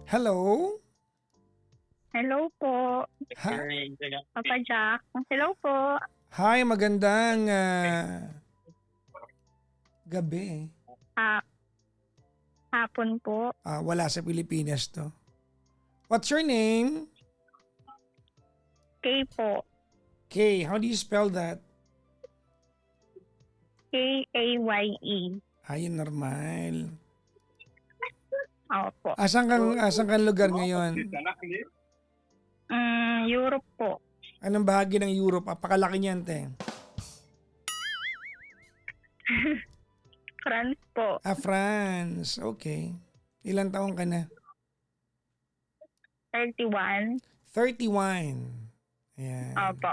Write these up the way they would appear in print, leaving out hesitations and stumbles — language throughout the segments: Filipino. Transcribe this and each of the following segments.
Hello? Hello po, Ha? Papa Jack. Hello po. Hi, magandang gabi. Ha hapon po. Wala sa Pilipinas to. What's your name? K po. K. How do you spell that? Kaye. Ay, normal. Opo. Asan kang lugar ngayon? Europe po. Anong bahagi ng Europe? Apakalaki niyan, te. France po. France. Okay. Ilang taong ka na? 31. 31. Ayan. Opo.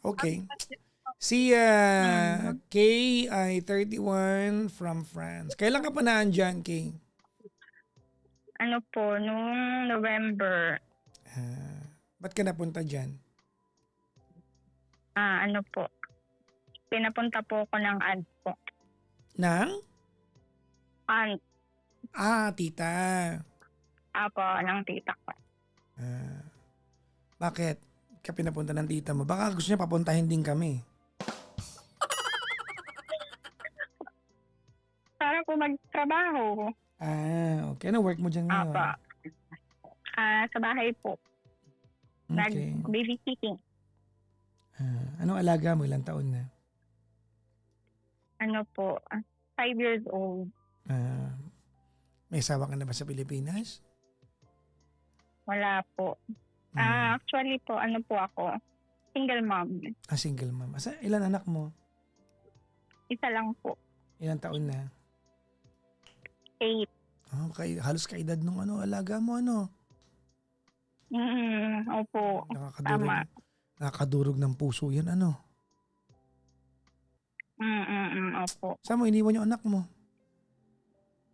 Okay. Si Kay ay 31 from France. Kailan ka pa naandyan, Kay? Ano po, nung November, Ba't ka napunta dyan? ano po, pinapunta po ako ng aunt po. Nang? Aunt, Tita. apo, ng tita ko. Bakit ka pinapunta ng tita mo? Baka gusto niya papuntahin din kami. Para po magtrabaho. Okay. Ano work mo dyan ngayon? Apo. Sa bahay po. Okay. Nag-babysitting. Anong alaga mo? Ilang taon na? Ano po, 5 years old. May asawa ka na ba sa Pilipinas? Wala po. Actually po, ano po ako, single mom. Single mom. Ilan anak mo? Isa lang po. Ilang taon na? 8. Okay. Halos kaedad nung alaga mo, Opo. Tama. Nakakadurog ng puso yan, Opo. Saan mo iniwan yung anak mo?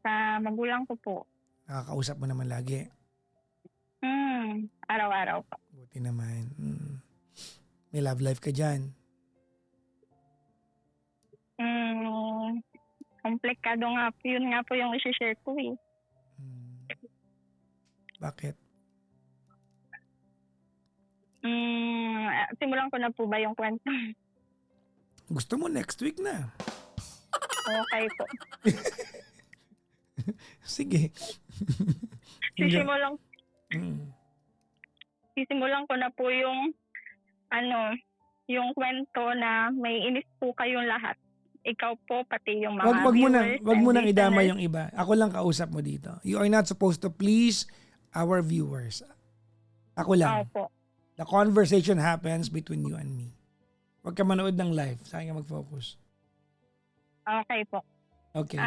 Sa magulang ko po. Nakakausap mo naman lagi. Araw-araw po. Buti naman. May love life ka dyan. Komplikado nga po. Yun nga po yung isi-share ko eh. Bakit? Simulan ko na po ba yung kwento? Gusto mo next week na. Okay po. Sige. Sisimulan Mm. sisimulan ko na po yung yung kwento na may inis po kayong lahat. Ikaw po, pati yung mga viewers. Wag mo nang and idama listeners. yung iba. Ako lang kausap mo dito. You are not supposed to please our viewers. Ako lang. Opo. The conversation happens between you and me. Huwag ka manood ng live. Saan ka mag-focus? Okay po. Okay.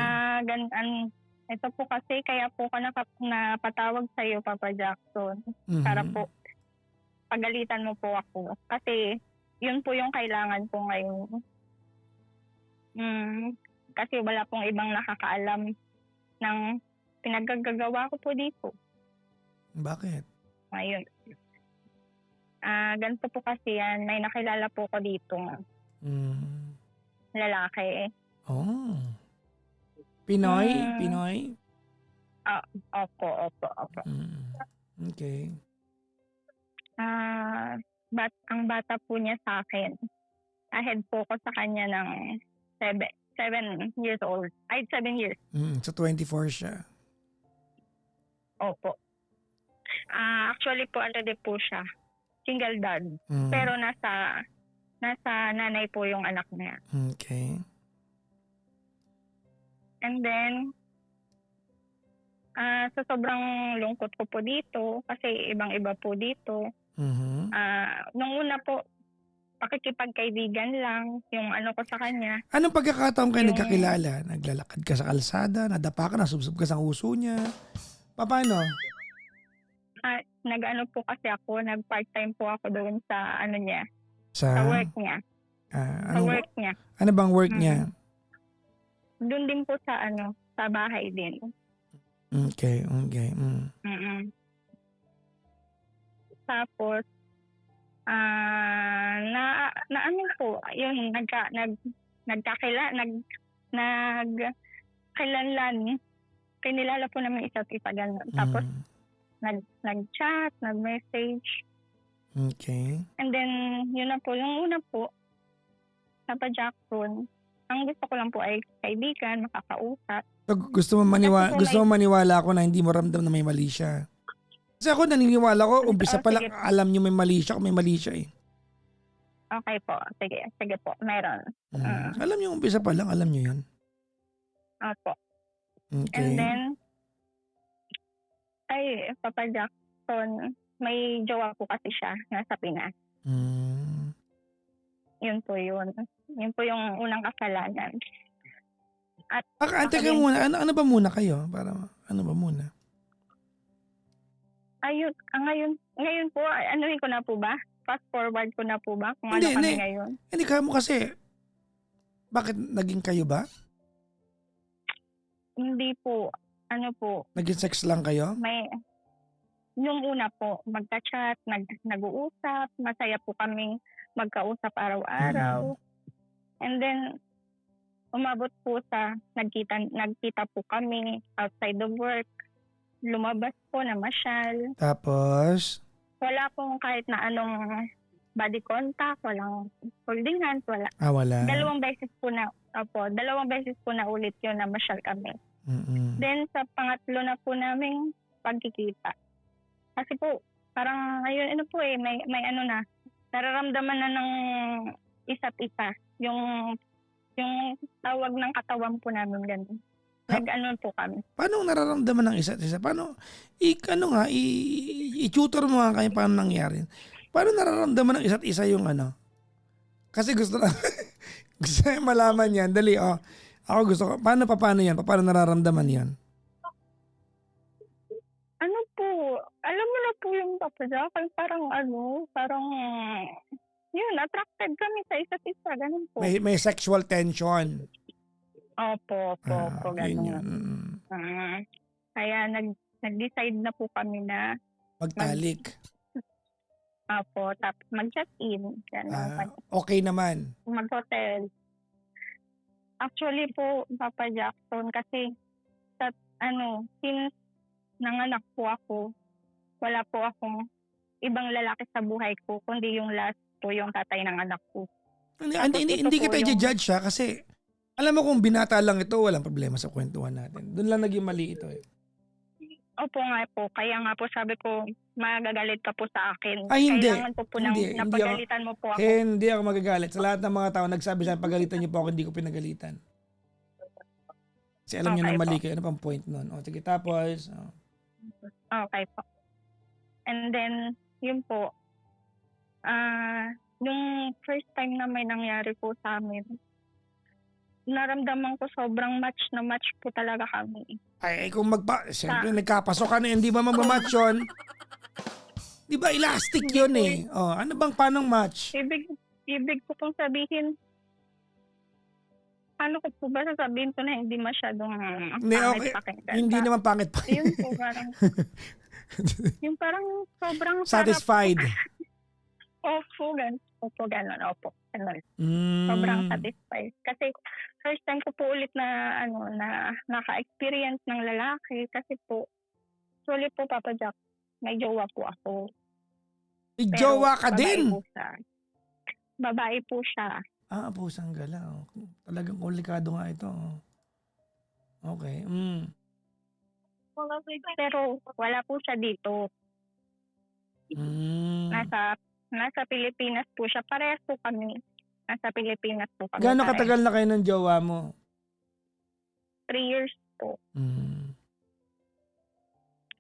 Ito po kasi kaya po ko napatawag sa iyo, Papa Jackson. Mhm. Para po pagalitan mo po ako. Kasi yun po yung kailangan ko ngayon. Kasi wala pong ibang nakakaalam ng pinaggagawa ko po dito. Bakit? Ngayon. Ganito po kasi yan. May nakilala po ko dito. Lalaki. Oh. Pinoy? Opo. Okay. Ang bata po niya sa akin. Ahead po ko sa kanya ng 7 years old. 7 years. So 24 siya. Opo. Actually po, din po siya. Single dad. Pero nasa nanay po yung anak niya. Okay. And then, sa sobrang lungkot ko po dito, kasi ibang-iba po dito, nung una po, pakikipagkaibigan lang yung ko sa kanya. Anong pagkakataon kayo nagkakilala? Naglalakad ka sa kalsada, nadapa ka, nasubsob ka sa uso niya. Paano? Po kasi ako, nag-part-time po ako doon sa niya, Sa work niya. Sa work niya. Ano bang work niya? Doon din po sa sa bahay din. Okay. Tapos, na po, yun, nagkilanlan. Kinilala po namin isa't isa ganun. Tapos nag-chat, nag-message. Okay. And then, yun na po. Yung una po, Papa Jackson, ang gusto ko lang po ay kaibigan, makakausap. So, gusto mo maniwala ako na hindi mo ramdam na may mali siya. Kasi ako naniniwala ko, umpisa pa lang sige. alam niyo may mali siya kung may mali siya eh. Okay po. Sige po. Meron. Alam niyo, umpisa pa lang, alam niyo yun. Opo. Okay. And then, ay, Papa Jackson, may jowa po kasi siya nasa Pinas. Yun po yun. Yun po yung unang kasalanan. At Ante ka muna, ano ba muna kayo? Ano ba muna? ayun, ngayon po, anuhin ko na po ba? Fast forward ko na po ba? Kung ano kami ngayon? Hindi ka mo kasi, bakit naging kayo ba? Hindi po. Ano po? Naging sex lang kayo? Yung una po, magka-chat, nag-uusap, masaya po kaming magkausap araw-araw. And then, umabot po sa nagkita po kami outside of work. Lumabas po, namasyal. Tapos? Wala pong kahit na anong body contact, walang holding hands, wala. Wala. Dalawang beses po na ulit yun na masyal kami. Then sa pangatlo na po naming pagkikita. Kasi po, parang ngayon, may ano na, nararamdaman na ng isa't isa. Yung tawag ng katawan po namin ganun. Nag-ano po kami. Paano nararamdaman ng isa't isa? Paano, i-tutor mo nga kayo paano nangyari. Paano nararamdaman ng isa't isa yung ano? Kasi gusto na malaman yan. Dali, ako gusto ko. Paano yan? Paano nararamdaman yan? Ano po, alam mo na po yung Papa Jack, parang yun, attracted kami sa isa't isa, ganun po. May sexual tension. Opo, ganun. Kaya nag-decide na po kami na magtalik. Opo, tapos mag-check-in. Okay naman. Mag-hotel. Actually po, Papa Jackson, kasi since nanganak po ako, wala po akong ibang lalaki sa buhay ko, kundi yung last po yung tatay ng anak ko. Hindi kita i-judge siya kasi alam mo kung binata lang ito, walang problema sa kwentuhan natin. Doon lang naging mali ito eh. Opo nga po. Kaya nga po sabi ko, magagalit ka po sa akin. Ay, hindi. Kailangan po napagalitan mo po ako. Hindi ako magagalit. Sa lahat ng mga tao nagsabi sa pagalitan niyo po ako, hindi ko pinagalitan. Kasi alam niyo na mali kayo. Ano pang point nun? Sige, tapos. Okay po. And then, yun po. Yung first time na may nangyari po sa amin, naramdaman ko sobrang match po talaga kami. Ay, kung siyempre nagkapasok ka na, hindi ba magmamatch yun? Di ba elastic yun eh? Ano bang panong match? Ibig ko pong sabihin, ano ko po ba sasabihin ko na hindi masyadong pangit-pakinggan? Hindi naman pangit-pakinggan. Yun po, yung parang sobrang satisfied. Opo, ganun. Sobrang satisfied. Kasi first time ko po ulit na naka-experience ng lalaki kasi po, actually po, Papa Jack, may jowa po ako. May jowa ka din? Babae po siya. Pusang gala. Talagang komplikado nga ito. Okay. Pero wala po siya dito. Nasa Pilipinas po siya. Parehas po kami. Nasa Pilipinas po kami. Gaano katagal na kayo ng jowa mo? 3 years po.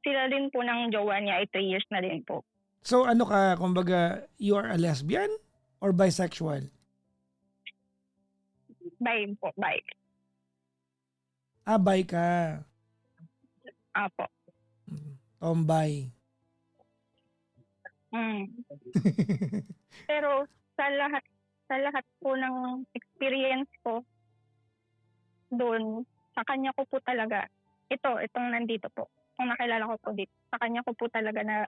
Sila din po ng jowa niya ay 3 years na din po. So ano ka, kumbaga, you are a lesbian or bisexual? Bi po, bi. Bi ka. Apo. Tomboy. Pero sa lahat po ng experience ko doon, sa kanya ko po talaga, itong nandito po, kung nakilala ko po dito, sa kanya ko po talaga na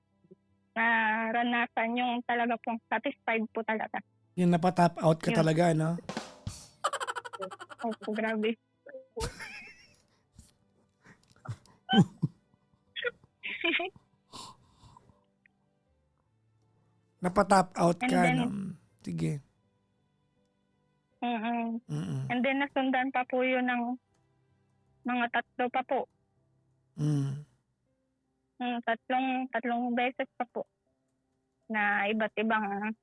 naranasan yung talaga pong satisfied po talaga. Yung napatap out ka talaga, no? Opo, grabe. Napatap out And ka, then, no? Sige. mm, Mm. and then nasundan pa po yun ng mga 3 pa po. Mm. Tatlong beses pa po na iba't ibang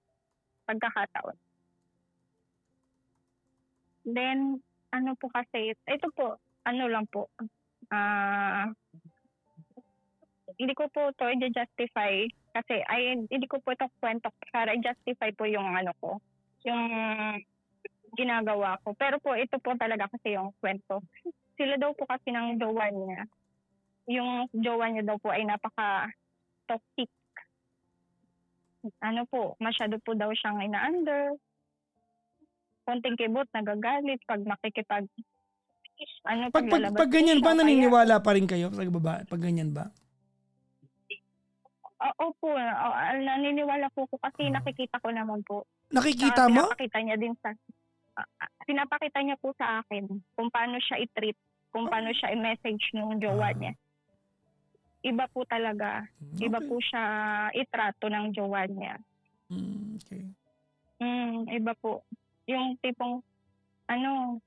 pagkakataon. Then, ano po kasi, ito po, ano lang po, hindi ko po to i-justify kasi hindi ko po ito kwento para i-justify po yung ano ko, yung ginagawa ko. Pero po ito po talaga kasi yung kwento. Sila daw po kasi ng jowa niya. Yung jowa niya daw po ay napaka-toxic. Ano po, masyado po daw siyang ina-under. Konting kibot, nagagalit pag makikipag paglalabas Pag po ganyan siya. ba, Kaya, naniniwala pa rin kayo sa babae? Pag ganyan ba? opo, naniniwala po ko kasi nakikita ko naman po. Nakikita Tsaka mo? pinapakita niya po sa akin kung paano siya i-treat, kung paano siya i-message ng jowa niya. Iba po talaga. Iba Okay. po siya itrato ng jowa niya. Okay. Iba po. Yung tipong,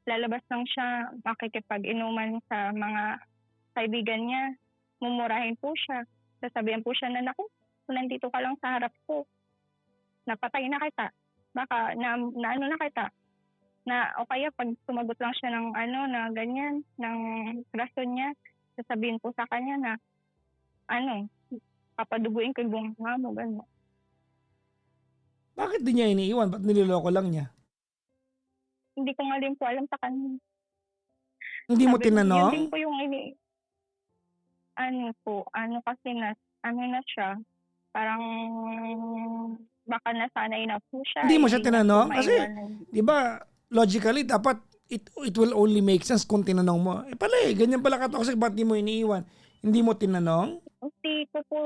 lalabas lang siya, makikipag-inuman sa mga kaibigan niya, mumurahin po siya. Sasabihan po siya na, naku, kung nandito ka lang sa harap ko, napatay na kita. Baka na ano na kita. O kaya pag sumagot lang siya ng na ganyan, ng rason niya, sasabihin po sa kanya na, papaduguin ko yung bunga mo, gano'n. Bakit di niya iniiwan? Ba't niloloko lang niya? Hindi ko nga din po alam sa kanya. Hindi mo Yun din tinanong? po yung kasi na siya, parang baka nasanay na po siya. Hindi mo siya Hindi niya po tinanong? Kasi, maiwanan. di ba, logically, dapat it will only make sense kung tinanong mo. Pala ganyan pala ka-toxic, ba't di mo iniiwan? Hindi mo tinanong? Hindi ko po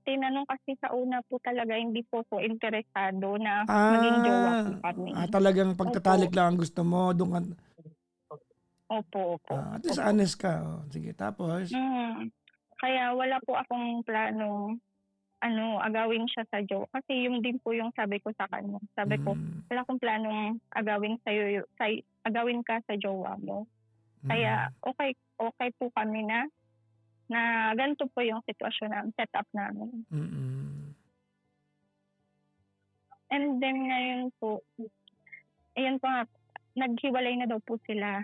tinanong kasi sa una po talaga, hindi po ko interesado na maging jowa po kami. Talagang pagtatalik Opo. lang ang gusto mo. Doon ka, Opo. at least honest ka. Sige, tapos? Kaya wala po akong planong agawin siya sa jowa. Kasi yun din po yung sabi ko sa kanya. Sabi ko, wala akong planong agawin agawin ka sa jowa mo. Kaya okay po kami na ganito po yung sitwasyon namin, setup namin. And then ngayon po, ayan po nga, naghiwalay na daw po sila.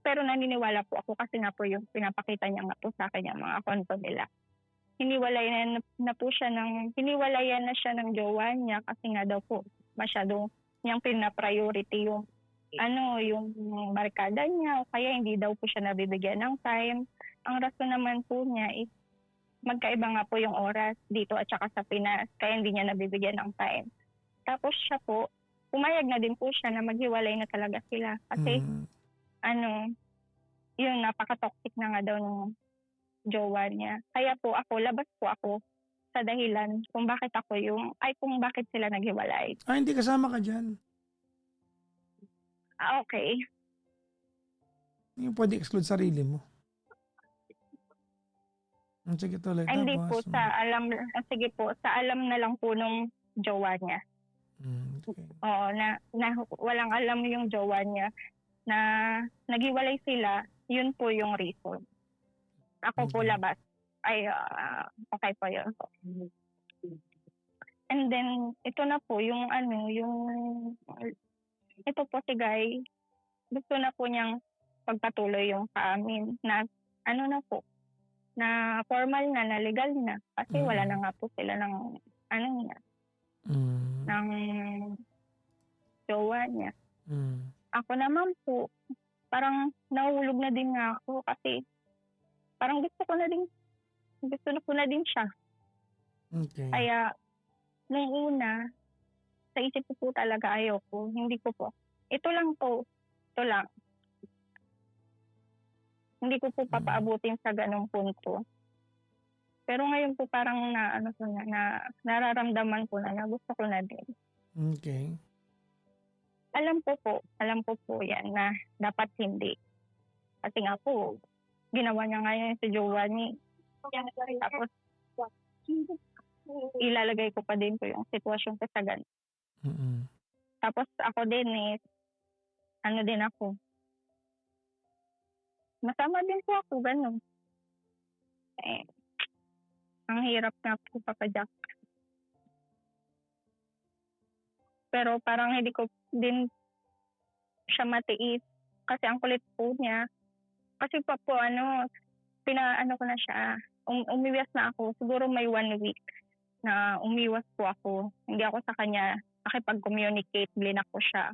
Pero naniniwala po ako kasi nga po yung pinapakita niya nga po sa akin yung mga konto nila. Hiniwalayan na siya ng jowa niya kasi nga daw po masyado niyang pina-priority yung yung barkada niya, o kaya hindi daw po siya nabibigyan ng time. Ang rason naman po niya is magkaiba nga po yung oras dito at saka sa Pinas, kaya hindi niya nabibigyan ng time. Tapos siya po, pumayag na din po siya na maghiwalay na talaga sila. Kasi yung napaka-toxic na nga daw ng jowa niya. Kaya po labas po ako sa dahilan kung bakit kung bakit sila naghiwalay. Hindi kasama ka dyan. Okay. Hindi pwede exclude sarili mo. Sige, tuloy. Hindi po Tapos, sige po, sa alam na lang po nung jowa niya. Okay. Oo, na walang alam yung jowa niya na naghiwalay sila, yun po yung reason. Ako po labas. Okay po yun. And then, ito na po, ito po si Guy, gusto na po niyang pagpatuloy yung kaamin na na po, na formal na legal na. Kasi wala na nga po sila ng ng jowa niya. Ako naman po, parang nahulog na din nga ako kasi parang gusto ko na din siya. Okay. Kaya, nung una, sa isip ko po talaga ayoko. Hindi ko po. Ito lang. Hindi ko po papaabutin sa ganong punto. Pero ngayon po parang nararamdaman ko na gusto ko na din. Okay. Alam ko po yan na dapat hindi. Kasi nga po, ginawa niya nga yun sa jowa niya. Tapos, ilalagay ko pa din po yung sitwasyon ko sa ganun. Mm-mm. Tapos ako din ano din ako. Masama din po ako, ganun. Eh, ang hirap nga po, Papa Jack. Pero parang hindi ko din siya matiis. Kasi ang kulit po niya. Kasi pa po, pinaano ko na siya. Umiwas na ako. Siguro may 1 week na umiwas po ako. Hindi ako sa kanya nakipag-communicate. Blinak ko siya.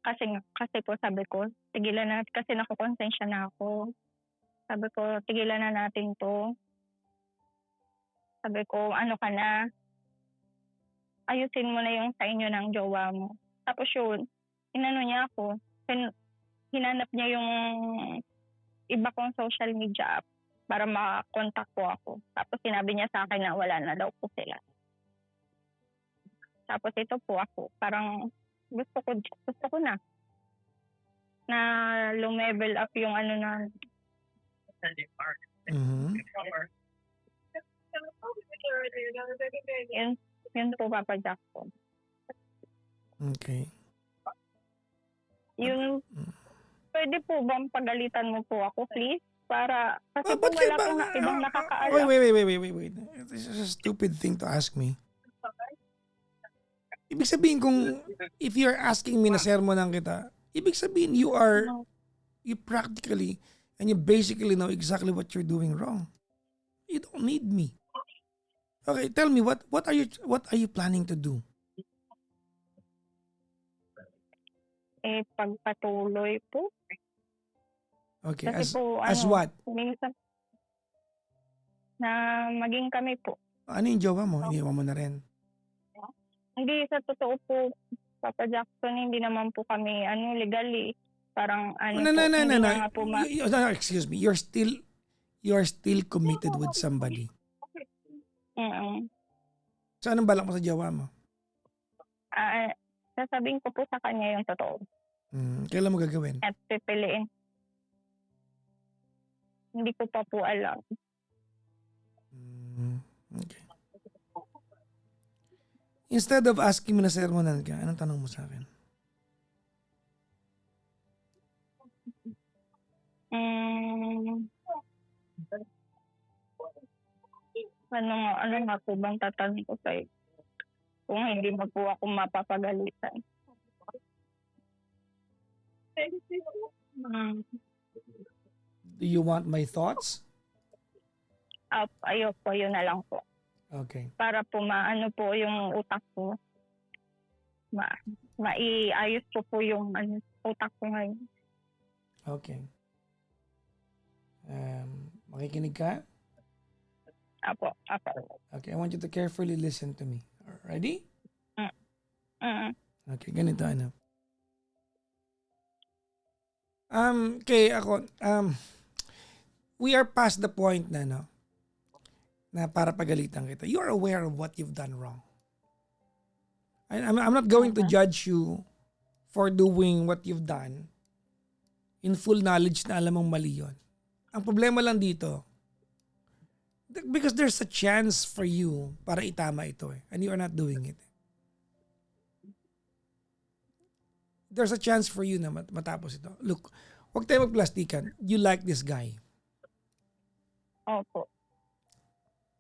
Kasi po sabi ko, tigilan na. Kasi nakukonsensya na ako. Sabi ko, tigilan na natin to. Sabi ko, ano ka na? Ayusin mo na yung sa inyo ng jowa mo. Tapos yun, inano niya ako. Hinanap niya yung iba kong social media app para makakontak po ako. Tapos sinabi niya sa akin na wala na daw po sila. Tapos ito po ako, parang gusto ko na lumevel up yung na. Mhm. Yun po, Papa Jackson. Okay. Yung, pwede po bang pagalitan mo po ako, please? Kasi po Ba't ka wala ba? pong ibang nakakaalam. Wait. This is a stupid thing to ask me. Ibig sabihin kung if you're asking me na sermonan kita, ibig sabihin you practically and you basically know exactly what you're doing wrong. You don't need me. Okay, tell me what are you planning to do? Pagpatuloy po. Okay, Kasi as what? Minsan, na maging kami po. Ano yung jowa mo? Iniwan mo na rin. Hindi, sa totoo po, Papa Jackson, hindi naman po kami, legally. Parang, No. hindi na nga po No, excuse me. You're still committed with somebody. So, anong balak mo sa jowa mo? Sasabihin ko po sa kanya yung totoo. Kailan mo gagawin? At pipiliin. Hindi ko pa po alam. Okay. Instead of asking mo na sermonan ka, anong tanong mo sa akin? Ano nga po bang tatanong ko sa'yo? Kung hindi mo po ako mapapagalitan. Do you want my thoughts? Ayoko, yun na lang po. Okay. Para po maano po yung utak ko. Maiayos po yung utak ko ngayon. Okay. Makikinig ka? Apo. Okay, I want you to carefully listen to me. Ready? Okay, ganito we are past the point na para pagalitan kita. You are aware of what you've done wrong. I'm not going to judge you for doing what you've done in full knowledge na alam mong mali yun. Ang problema lang dito, because there's a chance for you para itama ito and you are not doing it. There's a chance for you na matapos ito. Look, huwag tayo magplastikan. You like this guy. Opo.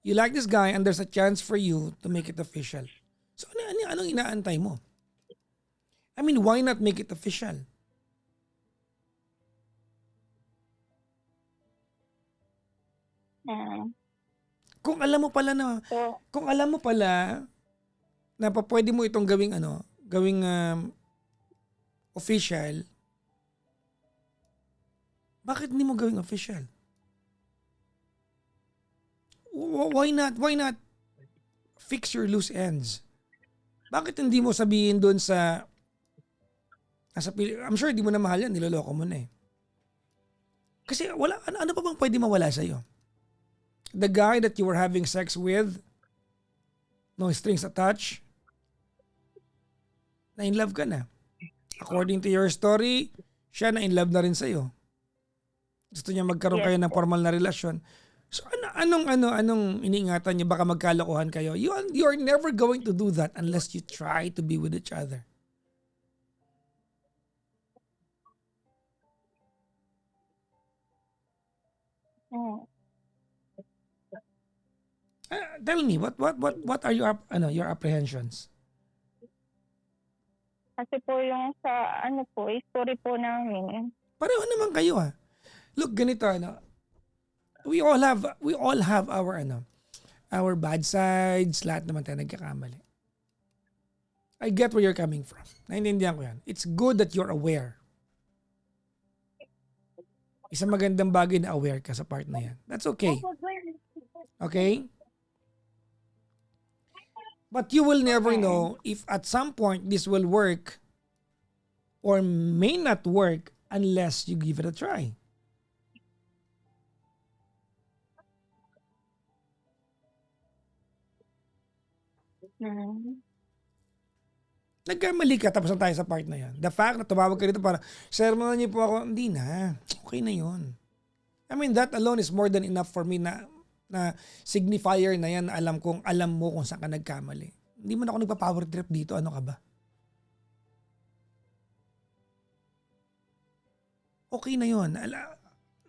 You like this guy and there's a chance for you to make it official. So anong inaantay mo? I mean, why not make it official? Kung alam mo pala na pwede mo itong gawing official, bakit hindi mo gawing official? Why not fix your loose ends? Bakit hindi mo sabihin doon I'm sure hindi mo na mahal yan, niloloko mo na eh. Kasi ano pa bang pwede mawala sa'yo? The guy that you were having sex with, no strings attached, na in love ka na. According to your story, siya na in love na rin sa'yo. Gusto niya magkaroon Yes kayo ng po. formal na relasyon. So anong iniingatan niyo? Baka magkalokohan kayo. You're never going to do that unless you try to be with each other. Mm. Tell me, what are your apprehensions? Kasi po yung sa ano po, history po namin. Pareho naman kayo Look, ganito we all have our bad sides, lahat naman tayo nagkakamali. I get where you're coming from. Naiintindihan ko yan. It's good that you're aware. Isang magandang bagay na aware ka sa part na yan. That's okay. Okay? But you will never know if at some point this will work or may not work unless you give it a try. Mm. Nagkamali ka, tapos na tayo sa part na yan. The fact na tumawag ka dito para, sermonan niyo po ako, hindi na. Okay na yun. I mean, that alone is more than enough for me na signifier na yan na alam mo kung saan ka nagkamali. Hindi man ako nagpa-power trip dito, ano ka ba? Okay na yun.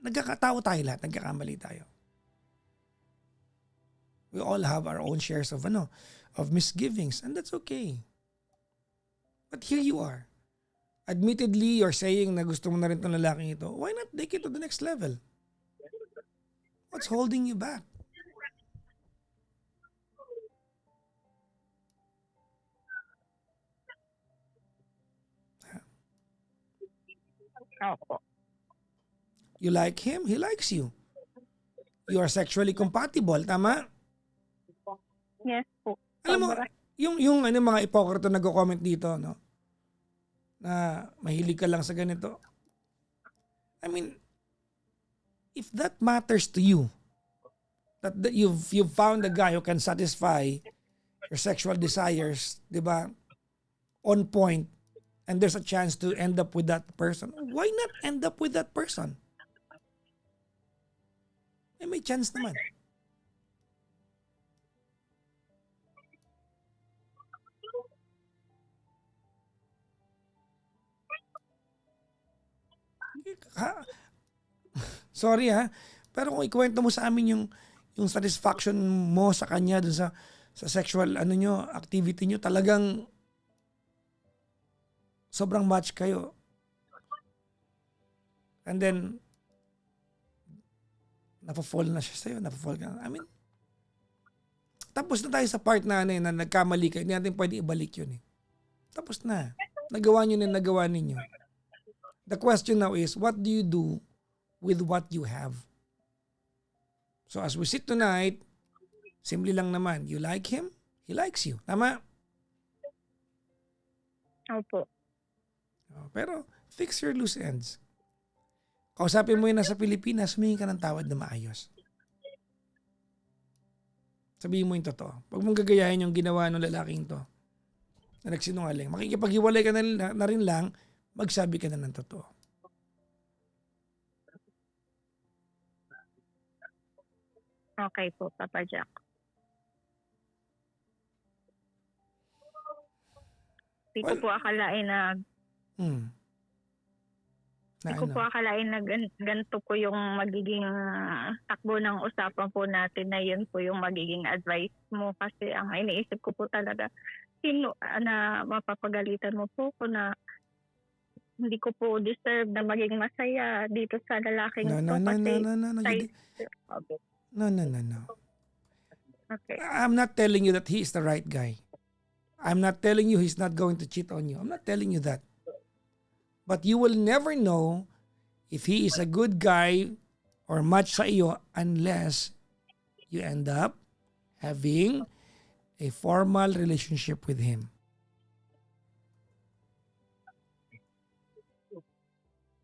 Nagkakatao tayo lahat, nagkakamali tayo. We all have our own shares of misgivings, and that's okay. But here you are. Admittedly, you're saying na gusto mo na rin itong lalaking ito. Why not take it to the next level? What's holding you back? Opo. You like him, he likes you. You are sexually compatible, tama? Yes po. Alam mo, Sobra. yung mga ipokrito nagko-comment dito, no? Na mahilig ka lang sa ganito. I mean, if that matters to you, that you've found a guy who can satisfy your sexual desires, 'di ba? On point, and there's a chance to end up with that person. Why not end up with that person? May chance naman. Sorry pero kung ikwento mo sa amin yung satisfaction mo sa kanya dun sa sexual activity nyo, talagang sobrang match kayo. And then napafall na siya sa'yo, napafall ka. I mean, tapos na tayo sa part na nagkamali ka, hindi natin pwede ibalik yun Tapos na. Nagawa nyo na nagawa ninyo. The question now is, what do you do with what you have? So as we sit tonight, simple lang naman, you like him, he likes you. Tama? Opo. Pero fix your loose ends. Kausapin mo yun nasa Pilipinas, humingi ka ng tawad na maayos. Sabihin mo yung totoo. Huwag mong gagayahin yung ginawa ng lalaking to na nagsinungaling. Makikipaghiwalay ka na rin lang, magsabi ka na ng totoo. Okay po, Papa Jack. Hindi ko po akalain na Hindi ko po akalain na ganito po yung magiging takbo ng usapan po natin na yun po yung magiging advice mo. Kasi ang iniisip ko po talaga, na mapapagalitan mo po ko na hindi ko po deserve na maging masaya dito sa lalaking ito. No. Okay. I'm not telling you that he is the right guy. I'm not telling you he's not going to cheat on you. I'm not telling you that. But you will never know if he is a good guy or match sa iyo unless you end up having a formal relationship with him.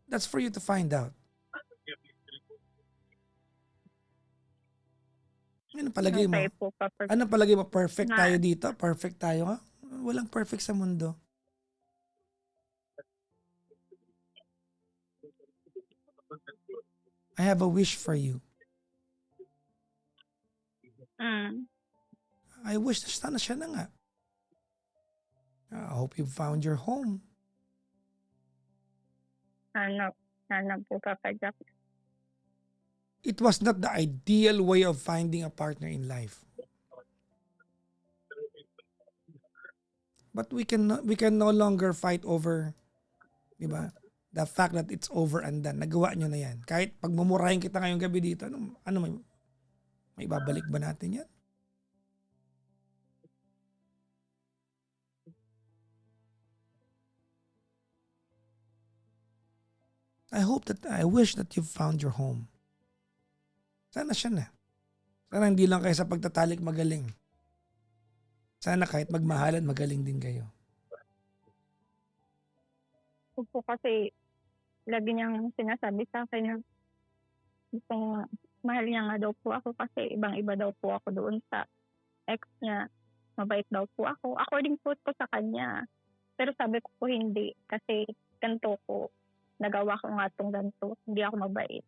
That's for you to find out. Ano palagay mo? Okay po, Papa. Ano palagay mo? Perfect tayo dito? Perfect tayo Walang perfect sa mundo. I have a wish for you. Mm. I wish na sana siya na nga. I hope you found your home. Sana po, Papa Jack. It was not the ideal way of finding a partner in life. But we can no longer fight over, di ba? The fact that it's over and done. Nagawa nyo na yan. Kahit pagmumurahin kita ngayong gabi dito, may babalik ba natin yan? I wish that you've found your home. Sana siya na. Sana hindi lang kayo sa pagtatalik magaling. Sana kahit magmahalan, magaling din kayo. Po kasi lagi niyang sinasabi sa akin na gustong mahal niya nga daw po ako kasi ibang-iba daw po ako doon sa ex niya. Mabait daw po ako. According po ko sa kanya. Pero sabi ko po hindi kasi ganito ko. Nagawa ko nga itong ganito. Hindi ako mabait.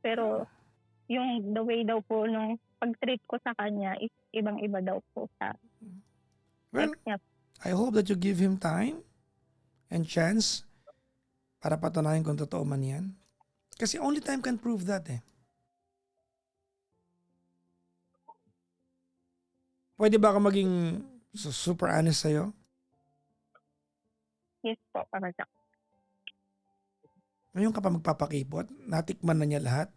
Pero yung the way daw po nung pag-treat ko sa kanya is ibang-iba daw po sa Well, ex niya. I hope that you give him time and chance para patunayan kung totoo man yan. Kasi only time can prove that eh. Pwede ba ako maging super honest sa'yo? Yes po, para sa Ngayon ka pa magpapakipot, natikman na niya lahat.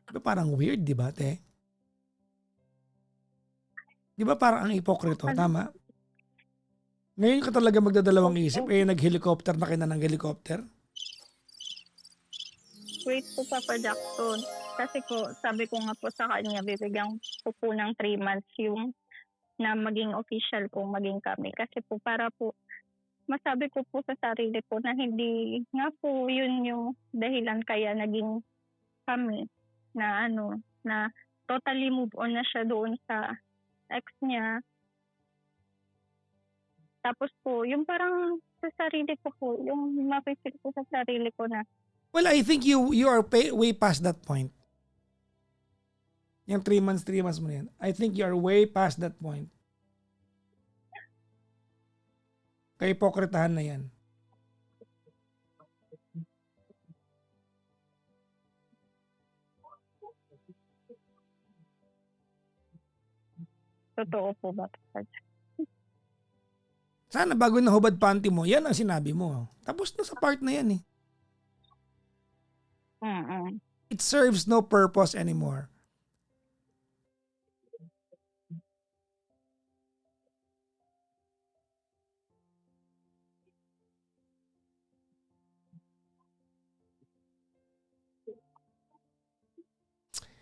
Diba parang weird, di ba, te? Di ba parang ang hipokrito, tama? Ngayon ka talaga magdadalawang isip, nag-helicopter na kayo ng helicopter? Wait po, Papa Jackson. Kasi po, sabi ko nga po sa kanya, bibigyan ko po ng 3 months yung na maging official kung maging kami. Kasi po para po, masabi ko po sa sarili ko na hindi nga po yun yung dahilan kaya naging kami na na totally move on na siya doon sa ex niya. Tapos po, yung parang sa sarili ko po, yung mapipil ko sa sarili ko na Well, I think you are way past that point. Yung 3 months mo na yan. I think you are way past that point. Kaya hipokritahan na yan. totoo po ba? Sana bago nahubad panty mo, yan ang sinabi mo. Tapos na sa part na yan eh. Mm-mm. It serves no purpose anymore.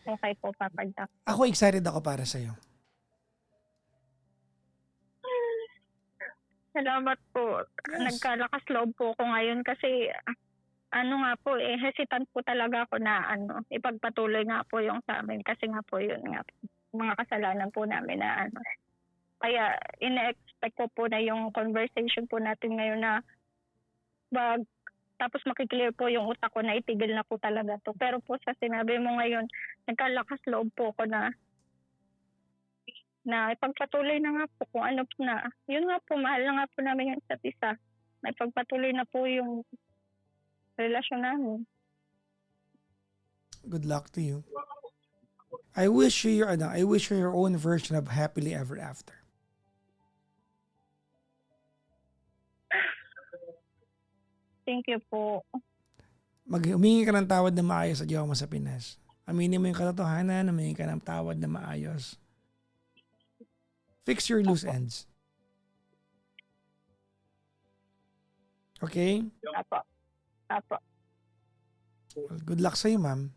Okay po, Papa Jack. Ako excited ako para sa'yo. Salamat po. Yes. Nagkalakas loob po ako ngayon kasi nga po hesitant po talaga ako na ipagpatuloy nga po yung sa amin kasi nga po yun nga mga kasalanan po namin na Kaya ina-expect ko po na yung conversation po natin ngayon na tapos makiklear po yung utak ko na itigil na po talaga to. Pero po sa sinabi mo ngayon, nagkalakas loob po ko na ipagpatuloy na nga po kung ano po na. Yun nga po, mahal na nga po namin yung isa't isa. Na ipagpatuloy na po yung relasyon namin. Good luck to you. I wish you your own version of happily ever after. Thank you po. Humingi ka ng tawad na maayos sa jowa mo sa Pinas. Aminin mo yung katotohanan, humingi ka ng tawad na maayos. Fix your loose ends. Okay? Apo. Well, good luck sa'yo, ma'am.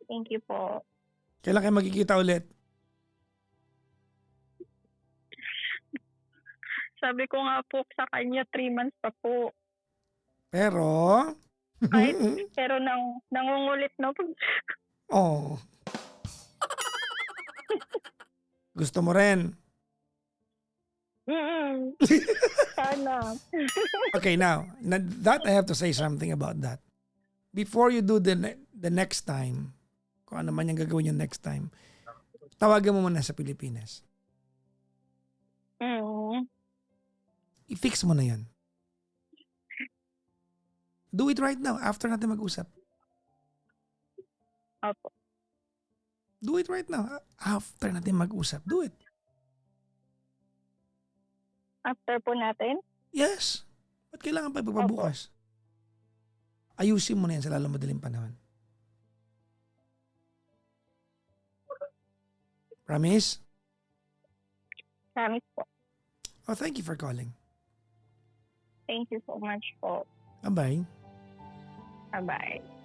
Thank you po. Kailan kayo magkikita ulit? Sabi ko nga po sa kanya 3 months pa po. Pero? Pero nangungulit na po. Oh. Gusto mo rin? Sana. Okay, now, that I have to say something about that. before you do the next time, kung ano man yung gagawin yung next time, tawagan mo muna sa Pilipinas. I-fix mo na yan. Do it right now after natin mag-usap. Opo. Do it right now after natin mag-usap. Do it. After po natin? Yes. Ba't kailangan pa ipagpabukas? Ayusin mo na yan sa lalong madaling panahon. Promise? Promise po. Oh, thank you for calling. Thank you so much po. Bye-bye. Bye-bye.